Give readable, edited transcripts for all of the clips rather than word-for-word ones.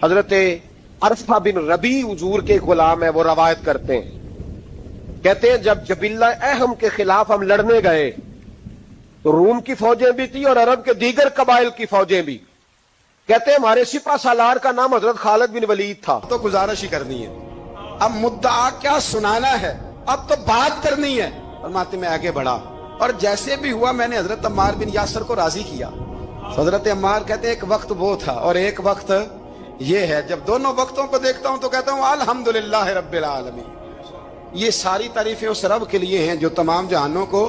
حضرت عرفہ بن ربی حضور کے غلام ہے، وہ روایت کرتے ہیں، کہتے ہیں جب جبلہ اہم کے خلاف ہم لڑنے گئے تو روم کی فوجیں بھی تھی اور عرب کے دیگر قبائل کی فوجیں بھی. کہتے ہیں ہمارے سپہ سالار کا نام حضرت خالد بن ولید تھا. تو گزارش ہی کرنی ہے، اب مدعا کیا سنانا ہے، اب تو بات کرنی ہے. فرماتے میں آگے بڑھا اور جیسے بھی ہوا میں نے حضرت عمار بن یاسر کو راضی کیا. حضرت عمار کہتے ہیں ایک وقت وہ تھا اور ایک وقت یہ ہے. جب دونوں وقتوں کو دیکھتا ہوں تو کہتا ہوں الحمدللہ رب العالمین. یہ ساری تعریفیں اس رب کے لیے ہیں جو تمام جہانوں کو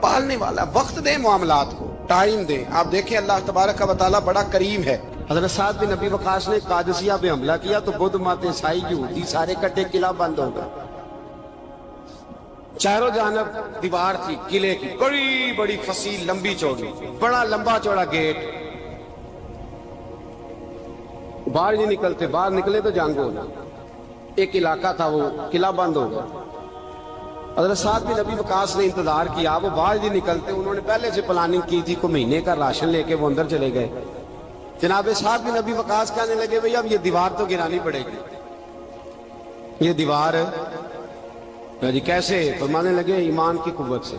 پالنے والا. وقت دیں معاملات کو، ٹائم دیں. آپ دیکھیں اللہ تبارک و تعالیٰ بڑا کریم ہے. حضرت سعد بن ابی وقاص نے قادسیہ پہ حملہ کیا تو بدھ مت عیسائی یہودی سارے کٹے، قلعہ بند ہو گئے. چاروں جانب دیوار تھی قلعے کی، بڑی بڑی فصیل لمبی چوڑی، بڑا لمبا چوڑا گیٹ. باہر نہیں نکلتے، باہر نکلے تو جنگ ہونا. ایک علاقہ تھا وہ قلعہ بند ہو گیا. حضرت سعد بن ابی وقاص نے انتظار کیا، وہ باہر نہیں نکلتے. انہوں نے پہلے سے پلاننگ کی تھی، کو مہینے کا راشن لے کے وہ اندر چلے گئے. جناب سعد بن ابی وقاص کہنے لگے بھئی اب یہ دیوار تو گرانی پڑے گی. یہ دیوار جی کیسے؟ فرمانے لگے ایمان کی قوت سے.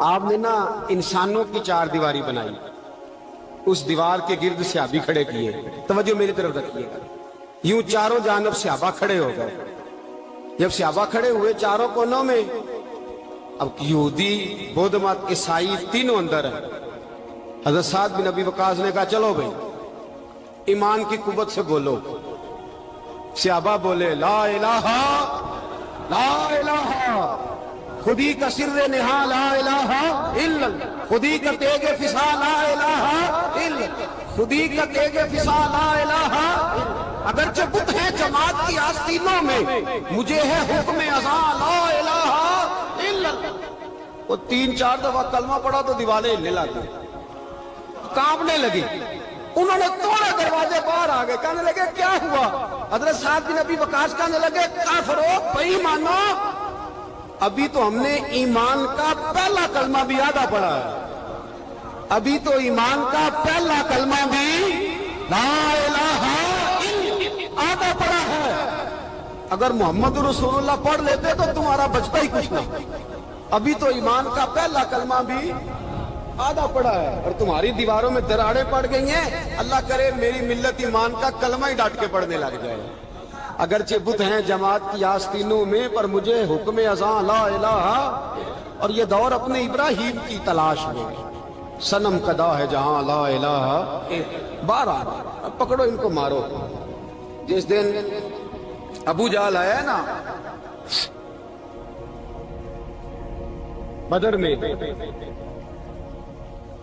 آپ نے نا انسانوں کی چار دیواری بنائی، اس دیوار کے گرد صحابی کھڑے کیے. توجہ میری طرف رکھیے گا. یوں چاروں جانب صحابہ کھڑے ہو گئے. جب صحابہ کھڑے ہوئے چاروں کونوں میں، اب یہودی بدھ مت عیسائی تینوں اندر ہیں. حضرت سعد بن ابی وقاص نے کہا چلو بھئی ایمان کی قوت سے بولو. صحابہ بولے لا الہ لا الہ خودی کا سر نہا لا الہ الا اللہ، خودی کا تیغ فسا لا الہ الا اللہ، خودی کا تیغ فسا لا الہ. اگرچہ بت ہے جماعت کی آستینوں میں، مجھے ہے حکم ازاں لا الہ الا اللہ. وہ تین چار دفعہ کلمہ پڑھا تو دیواریں ہلنے لگی، کانپنے لگی. انہوں نے توڑے دروازے باہر آ گئے. کہنے لگے کیا ہوا؟ حضرت سعد بن ابی وقاص کہنے لگے کافرو بے ایمانو، ابھی تو ہم نے ایمان کا پہلا کلمہ بھی آدھا پڑھا ہے. ابھی تو ایمان کا پہلا کلمہ بھی لا الہ الا آدھا پڑھا ہے. اگر محمد رسول اللہ پڑھ لیتے تو تمہارا بچتا ہی کچھ نہیں. ابھی تو ایمان کا پہلا کلمہ بھی آدھا پڑا ہے اور تمہاری دیواروں میں دراڑیں پڑ گئی ہیں. اللہ کرے میری ملت ایمان کا کلمہ ہی ڈانٹ کے پڑھنے لگ جائے. اگرچہ بت ہیں جماعت کی آستینوں میں، پر مجھے حکم ازاں لا الہ. اور یہ دور اپنے ابراہیم کی تلاش میں، صنم کدا ہے جہاں لا الہ. بارہ پکڑو ان کو مارو. جس دن ابو جہل آیا ہے نا بدر میں،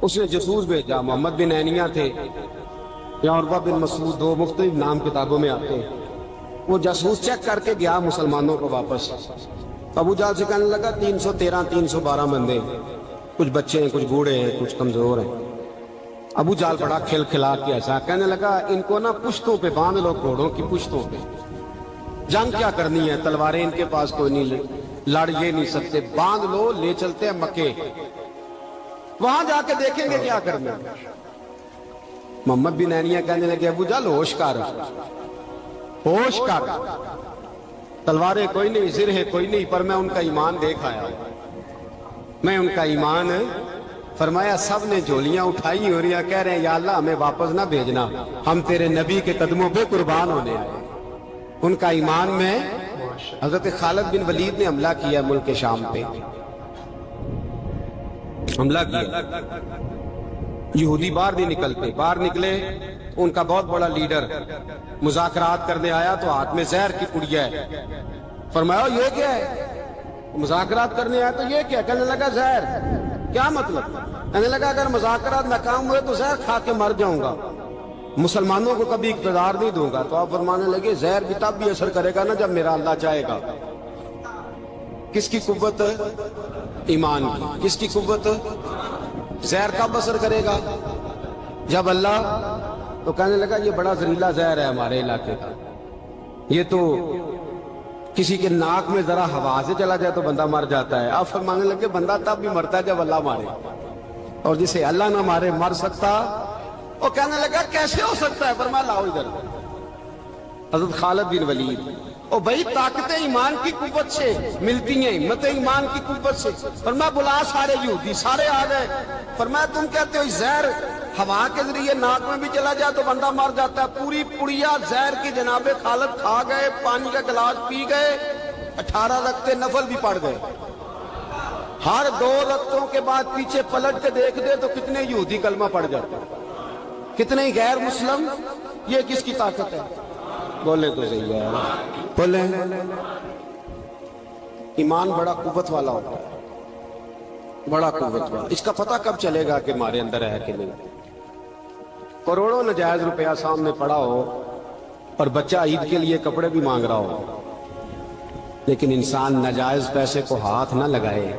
اس نے جاسوس بھیجا. محمد بن عینیہ تھے یا عروہ بن مسعود، دو مختلف نام کتابوں میں آتے ہیں. وہ جاسوس چیک کر کے گیا مسلمانوں کو واپس. ابو جہل سے کہنے لگا 313 312 بندے، کچھ بچے ہیں، کچھ بوڑھے ہیں، کچھ کمزور ہیں. ابو جہل بڑا کھل کھلا کے ایسا کہنے لگا ان کو نا پشتوں پہ باندھ لو، گھوڑوں کی پشتوں پہ. جنگ کیا کرنی ہے، تلواریں ان کے پاس کوئی نہیں، لڑ یہ نہیں سکتے. باندھ لو، لے چلتے ہیں مکے، وہاں جا کے دیکھیں گے کیا کرنا. محمد بن عینیہ کہنے لگے ابو جہل ہوش کر، ہوش کر. تلواریں کوئی نہیں، زرہ کوئی نہیں، پر میں ان کا ایمان دیکھ آیا. میں ان کا ایمان. فرمایا سب نے جھولیاں اٹھائی ہو رہی ہیں، کہہ رہے ہیں یا اللہ ہمیں واپس نہ بھیجنا، ہم تیرے نبی کے قدموں پہ قربان ہونے ہیں. ان کا ایمان میں. حضرت خالد بن ولید نے حملہ کیا ملک شام پہ، حملہ کیا. یہودی باہر نہیں نکلتے. باہر نکلے ان کا بہت بڑا لیڈر مذاکرات کرنے آیا تو ہاتھ میں زہر کی پڑیا ہے. فرمایا یہ کیا ہے؟ مذاکرات کرنے آیا تو یہ کیا؟ کہنے لگا زہر. کیا مطلب؟ کہنے لگا اگر مذاکرات ناکام ہوئے تو زہر کھا کے مر جاؤں گا، مسلمانوں کو کبھی اقتدار نہیں دوں گا. تو آپ فرمانے لگے زہر بھی تب بھی اثر کرے گا نا جب میرا اللہ چاہے گا. کس کی قوت؟ ایمان کی. کس کی قوت؟ زہر کب اثر کرے گا؟ جب اللہ. تو کہنے لگا یہ بڑا زہریلا زہر ہے ہمارے علاقے کا، یہ تو کسی کے ناک میں ذرا ہوا سے چلا جائے تو بندہ مر جاتا ہے. آپ فرمانے لگے بندہ تب بھی مرتا ہے جب اللہ مارے، اور جسے اللہ نہ مارے مر سکتا وہ کہنے لگا کیسے ہو سکتا ہے؟ فرمایا لاؤ ادھر. حضرت خالد بن ولید، او بھائی طاقتیں ایمان کی قوت سے ملتی ہیں، ہمت ایمان کی قوت سے. فرمایا بلا سارے یہودی، سارے آ گئے. فرمایا تم کہتے ہو زہر ہوا کے ذریعے ناک میں بھی چلا جائے تو بندہ مر جاتا ہے. پوری پڑیا زہر کی جناب خالد کھا گئے، پانی کا گلاس پی گئے، 18 رکعتیں نفل بھی پڑھ گئے. ہر 2 رکعتوں کے بعد پیچھے پلٹ کے دیکھ دے تو کتنے یہودی کلمہ پڑھ جاتے ہیں، کتنے غیر مسلم. یہ کس کی طاقت ہے؟ بولے تو صحیح ہے، بولے. ایمان بڑا قوت والا ہوتا ہے، بڑا قوت والا. اس کا پتہ کب چلے گا کہ ہمارے اندر ہے کہ نہیں؟ کروڑوں ناجائز روپیہ سامنے پڑا ہو اور بچہ عید کے لیے کپڑے بھی مانگ رہا ہو، لیکن انسان ناجائز پیسے کو ہاتھ نہ لگائے،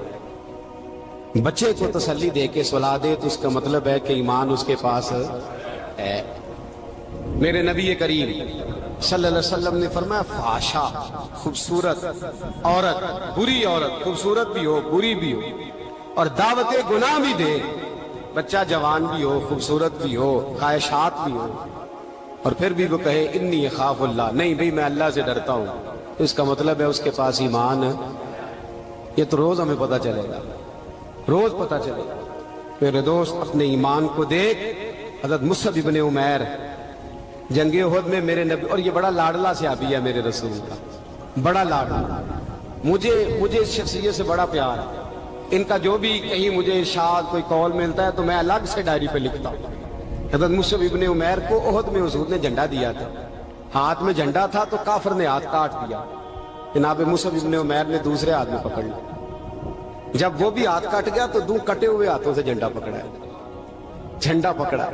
بچے کو تسلی دے کے سلا دے، تو اس کا مطلب ہے کہ ایمان اس کے پاس ہے. میرے نبی کریم صلی اللہ علیہ وسلم نے فرمایا فحاشا، خوبصورت عورت، بری عورت، خوبصورت بھی ہو بری بھی ہو اور دعوت گناہ بھی دے، بچہ جوان بھی ہو خوبصورت بھی ہو خواہشات بھی ہو، اور پھر بھی وہ کہے انی اخاف اللہ، نہیں بھئی میں اللہ سے ڈرتا ہوں، تو اس کا مطلب ہے اس کے پاس ایمان. یہ تو روز ہمیں پتہ چلے گا، روز پتہ چلے گا. میرے دوست اپنے ایمان کو دیکھ. حضرت مصعب ابن عمیر جنگ احد میں میرے نبی، اور یہ بڑا لاڈلا صحابی ہے میرے رسول کا، بڑا لاڈلا. مجھے اس شخصیت سے بڑا پیار ہے. ان کا جو بھی کہیں مجھے ارشاد کوئی قول ملتا ہے تو میں الگ سے ڈائری پہ لکھتا ہوں. حضرت مصعب ابن عمیر کو احد میں حضور نے جھنڈا دیا تھا، ہاتھ میں جھنڈا تھا تو کافر نے ہاتھ کاٹ دیا. جناب مصعب ابن عمیر نے دوسرے ہاتھ میں پکڑ لیا. جب وہ بھی ہاتھ کٹ گیا تو 2 کٹے ہوئے ہاتھوں سے جھنڈا پکڑا ہے، جھنڈا پکڑا.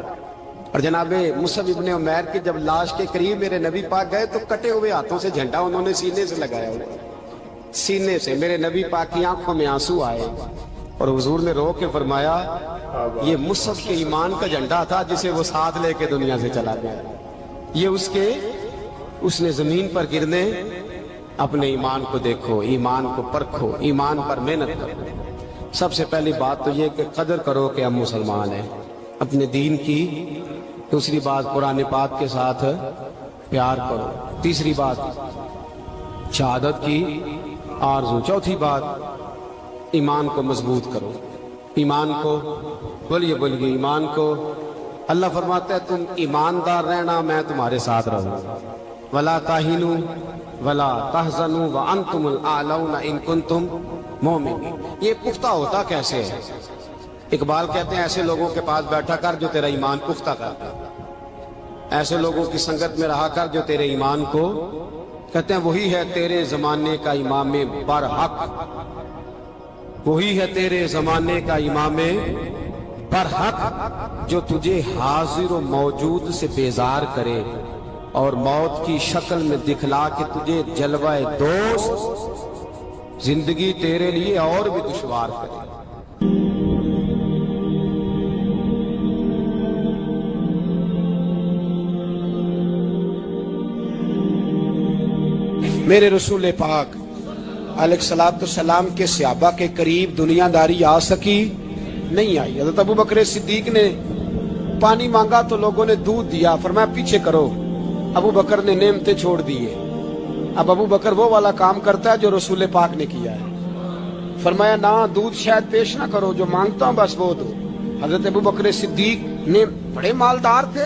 اور جناب مصعب ابن عمیر کے جب لاش کے قریب میرے نبی پاک گئے تو کٹے ہوئے ہاتھوں سے جھنڈا انہوں نے سینے سے لگایا ہوا، سینے سے. میرے نبی پاک کی آنکھوں میں آنسو آئے اور حضور نے رو کے فرمایا یہ مصعب کے ایمان کا جھنڈا تھا جسے وہ ساتھ لے کے دنیا سے چلا گیا. یہ اس نے زمین پر گرنے. اپنے ایمان کو دیکھو، ایمان کو پرکھو، ایمان پر محنت کرو. سب سے پہلی بات تو یہ کہ قدر کرو کہ ہم مسلمان ہیں، اپنے دین کی. دوسری بات قرآن پاک کے ساتھ پیار کرو. تیسری بات شہادت کی آرزو. چوتھی بات ایمان کو مضبوط کرو. ایمان کو بولیے ایمان کو. اللہ فرماتا ہے تم ایماندار رہنا میں تمہارے ساتھ رہوں گا. ولا تہنوا ولا تحزنوا وانتم الاعلون ان کنتم مؤمنین. یہ پختہ ہوتا کیسے ہے؟ اقبال کہتے ہیں ایسے لوگوں کے پاس بیٹھا کر جو تیرا ایمان پختہ کرتا ہے، ایسے لوگوں کی سنگت میں رہا کر جو تیرے ایمان کو، کہتے ہیں وہی ہے تیرے زمانے کا امام برحق، وہی ہے تیرے زمانے کا امام برحق جو تجھے حاضر و موجود سے بیزار کرے اور موت کی شکل میں دکھلا کے تجھے جلوہ دوست زندگی تیرے لیے اور بھی دشوار کرے. میرے رسول پاک علیہ الصلوۃ والسلام کے صحابہ کے قریب دنیا داری آ سکی نہیں آئی. حضرت ابو بکر صدیق نے پانی مانگا تو لوگوں نے دودھ دیا، فرمایا پیچھے کرو. ابو بکر نے نعمتیں چھوڑ دیے. اب ابو بکر وہ والا کام کرتا ہے جو رسول پاک نے کیا ہے. فرمایا نہ دودھ شاید پیش نہ کرو، جو مانگتا ہوں بس وہ دو. حضرت ابو بکر صدیق نے بڑے مالدار تھے.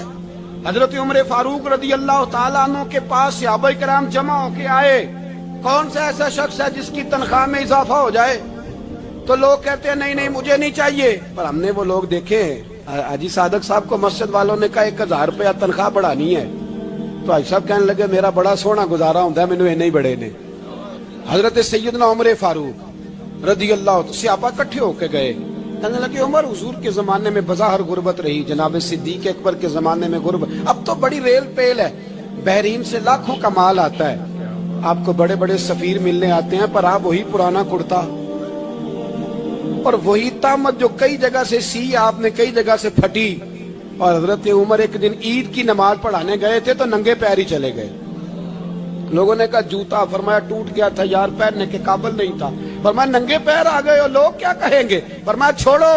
حضرت عمر فاروق رضی اللہ تعالیٰ عنہ کے پاس صحابہ کرام جمع ہو کے آئے. کون سا ایسا شخص ہے جس کی تنخواہ میں اضافہ ہو جائے؟ تو لوگ کہتے ہیں نہیں مجھے نہیں چاہیے. پر ہم نے وہ لوگ دیکھے ہیں. حاجی صادق صاحب کو مسجد والوں نے کہا 1000 روپیہ تنخواہ بڑھانی ہے تو حاجی صاحب کہنے لگے میرا بڑا سونا گزارا ہوتا ہے، مینوں نہیں بڑے نے. حضرت سیدنا عمر فاروق رضی اللہ صحابہ اکٹھے ہو کے گئے. کہنے لگے عمر حضور کے زمانے میں بظاہر غربت رہی، جناب صدیق اکبر کے زمانے میں غربت، اب تو بڑی ریل پیل ہے، بحرین سے لاکھوں کا مال آتا ہے، آپ کو بڑے بڑے سفیر ملنے آتے ہیں، پر آپ وہی پرانا کرتا اور وہی تامت جو کئی جگہ سے سی آپ نے کئی جگہ سے پھٹی. اور حضرت عمر ایک دن عید کی نماز پڑھانے گئے تھے تو ننگے پیر ہی چلے گئے. لوگوں نے کہا جوتا، فرمایا ٹوٹ گیا تھا یار، پہننے کے قابل نہیں تھا. فرمایا ننگے پیر آ گئے ہو، لوگ کیا کہیں گے؟ فرمایا چھوڑو،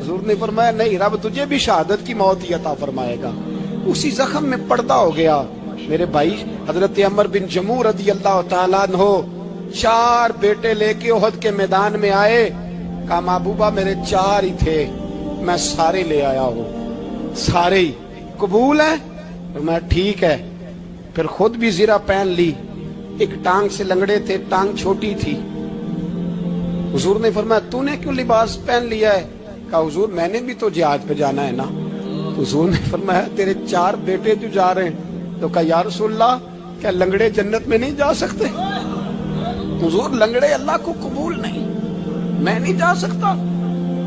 حضور نے فرمایا نہیں، رب تجھے بھی شہادت کی موت ہی عطا فرمائے گا۔ اسی زخم میں پردہ ہو گیا۔ میرے بھائی حضرت عمر بن جموح رضی اللہ تعالیٰ عنہ 4 بیٹے لے کے احد کے میدان میں آئے، کہا محبوبہ میرے 4 ہی تھے، میں سارے لے آیا ہوں، سارے ہی قبول ہے؟ میں ٹھیک ہے۔ پھر خود بھی زرہ پہن لی، ایک ٹانگ سے لنگڑے تھے، ٹانگ چھوٹی تھی۔ حضور نے فرمایا تو نے کیوں لباس پہن لیا ہے؟ کہا حضور میں نے بھی تو جہاد پہ جانا ہے نا۔ حضور نے فرمایا تیرے 4 بیٹے جو جا رہے ہیں، تو کہا یا رسول اللہ کیا لنگڑے جنت میں نہیں جا سکتے؟ حضور لنگڑے اللہ کو قبول نہیں، میں نہیں جا سکتا۔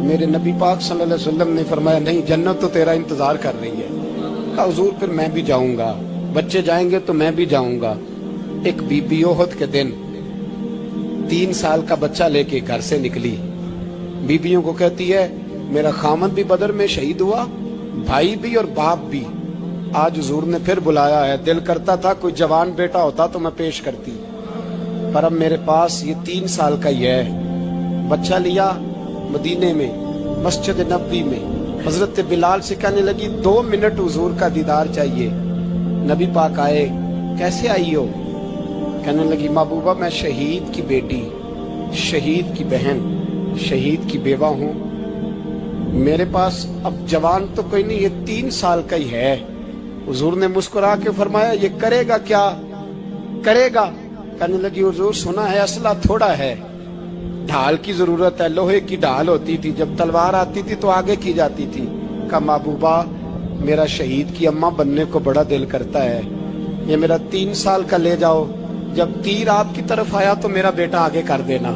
میرے نبی پاک صلی اللہ علیہ وسلم نے فرمایا نہیں، جنت تو تیرا انتظار کر رہی ہے۔ کہا حضور پھر میں بھی جاؤں گا، بچے جائیں گے تو میں بھی جاؤں گا۔ ایک بی بی احد کے دن 3 سال کا بچہ لے کے گھر سے نکلی، بیویوں کو کہتی ہے میرا خامد بھی بدر میں شہید ہوا، بھائی بھی اور باپ بھی، آج حضور نے پھر بلایا ہے، دل کرتا تھا کوئی جوان بیٹا ہوتا تو میں پیش کرتی، پر اب میرے پاس یہ 3 سال کا ہی ہے۔ بچہ لیا مدینے میں مسجد نبوی میں، حضرت بلال سے کہنے لگی 2 منٹ حضور کا دیدار چاہیے۔ نبی پاک آئے، کیسے آئی ہو؟ کہنے لگی محبوبہ میں شہید کی بیٹی، شہید کی بہن، شہید کی بیوہ ہوں، میرے پاس اب جوان تو کوئی نہیں، یہ 3 سال کا ہی ہے۔ حضور نے مسکرا کے فرمایا یہ کرے گا کیا کرے گا؟ کہنے لگی حضور سنا ہے اسلحہ تھوڑا ہے، ڈھال کی ضرورت ہے، لوہے کی ڈھال ہوتی تھی، جب تلوار آتی تھی تو آگے کی جاتی تھی۔ کہا محبوبہ میرا شہید کی اماں بننے کو بڑا دل کرتا ہے، یہ میرا 3 سال کا لے جاؤ، جب تیر آپ کی طرف آیا تو میرا بیٹا آگے کر دینا،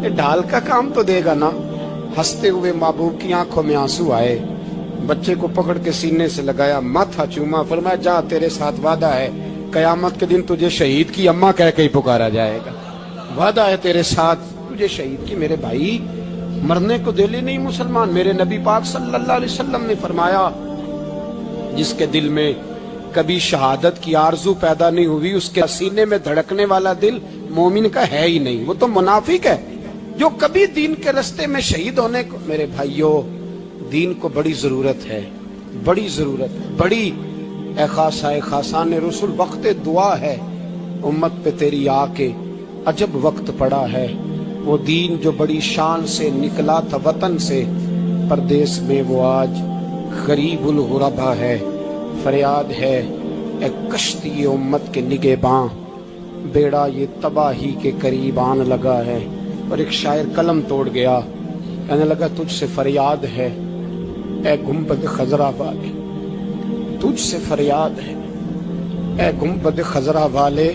یہ ڈھال کا کام تو دے گا نا۔ ہنستے ہوئے محبوب کی آنکھوں میں آنسو آئے، بچے کو پکڑ کے سینے سے لگایا، ماتھا چوما، فرمایا جا تیرے ساتھ وعدہ ہے قیامت کے دن تجھے شہید کی اماں کہہ کے ہی پکارا جائے گا، وعدہ ہے تیرے ساتھ تجھے شہید کی۔ میرے بھائی مرنے کو دل ہی نہیں مسلمان۔ میرے نبی پاک صلی اللہ علیہ وسلم نے فرمایا جس کے دل میں کبھی شہادت کی آرزو پیدا نہیں ہوئی، اس کے سینے میں دھڑکنے والا دل مومن کا ہے ہی نہیں، وہ تو منافق ہے۔ جو کبھی دین کے رستے میں شہید ہونے کو، میرے بھائیوں دین کو بڑی ضرورت ہے، بڑی ضرورت ہے، بڑی۔ اے خاصائے خاصان رسول وقت دعا ہے، امت پہ تیری آ کے عجب وقت پڑا ہے۔ وہ دین جو بڑی شان سے نکلا تھا وطن سے، پردیس میں وہ آج غریب الغربا ہے۔ فریاد ہے اے کشتی امت کے نگہباں، بیڑا یہ تباہی کے قریب آن لگا ہے۔ اور ایک شاعر قلم توڑ گیا، کہنے لگا تجھ سے فریاد ہے اے گنبد خضرا والے، تجھ سے فریاد ہے اے گنبد خضرا والے،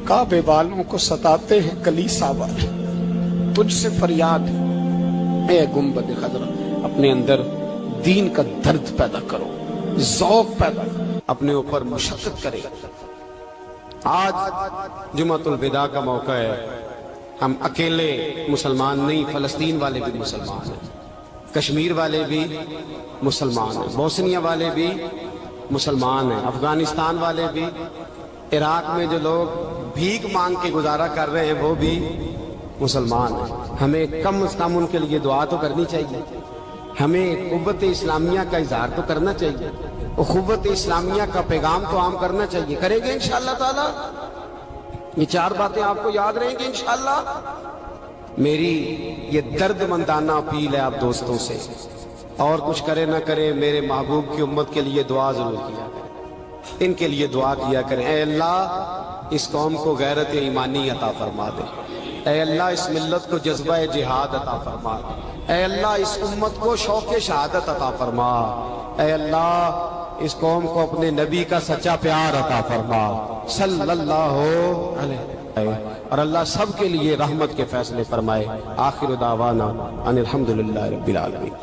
کعبے والوں کو ستاتے ہیں کلیسا والے، تجھ سے فریاد ہے اے گنبد خضرا۔ اپنے اندر دین کا درد پیدا کرو، ذوق پیدا کرو، اپنے اوپر مشقت کرے۔ آج جمعۃ الوداع کا موقع ہے، ہم اکیلے مسلمان نہیں، فلسطین والے بھی مسلمان ہیں، کشمیر والے بھی مسلمان ہیں، بوسنیا والے بھی مسلمان ہیں، افغانستان والے بھی، عراق میں جو لوگ بھیک مانگ کے گزارا کر رہے ہیں وہ بھی مسلمان ہیں۔ ہمیں کم از کم ان کے لیے دعا تو کرنی چاہیے، ہمیں قوت اسلامیہ کا اظہار تو کرنا چاہیے، قوت اسلامیہ کا پیغام تو عام کرنا چاہیے۔ کریں گے انشاءاللہ تعالی؟ یہ 4 باتیں آپ کو یاد رہیں گی انشاءاللہ۔ میری یہ درد مندانہ اپیل ہے آپ دوستوں سے، اور کچھ کرے نہ کرے میرے محبوب کی امت کے لیے دعا ضرور کیا کریں، ان کے لیے دعا کیا کریں۔ اے اللہ اس قوم کو غیرت ایمانی عطا فرما دے، اے اللہ اس ملت کو جذبہ جہاد عطا فرما دے، اے اللہ اس امت کو شوق شہادت عطا فرما، اے اللہ اس قوم کو اپنے نبی کا سچا پیار عطا فرما صلی اللہ علیہ، اور اللہ سب کے لیے رحمت کے فیصلے فرمائے۔ آخر دعوانا ان الحمدللہ رب العالمین۔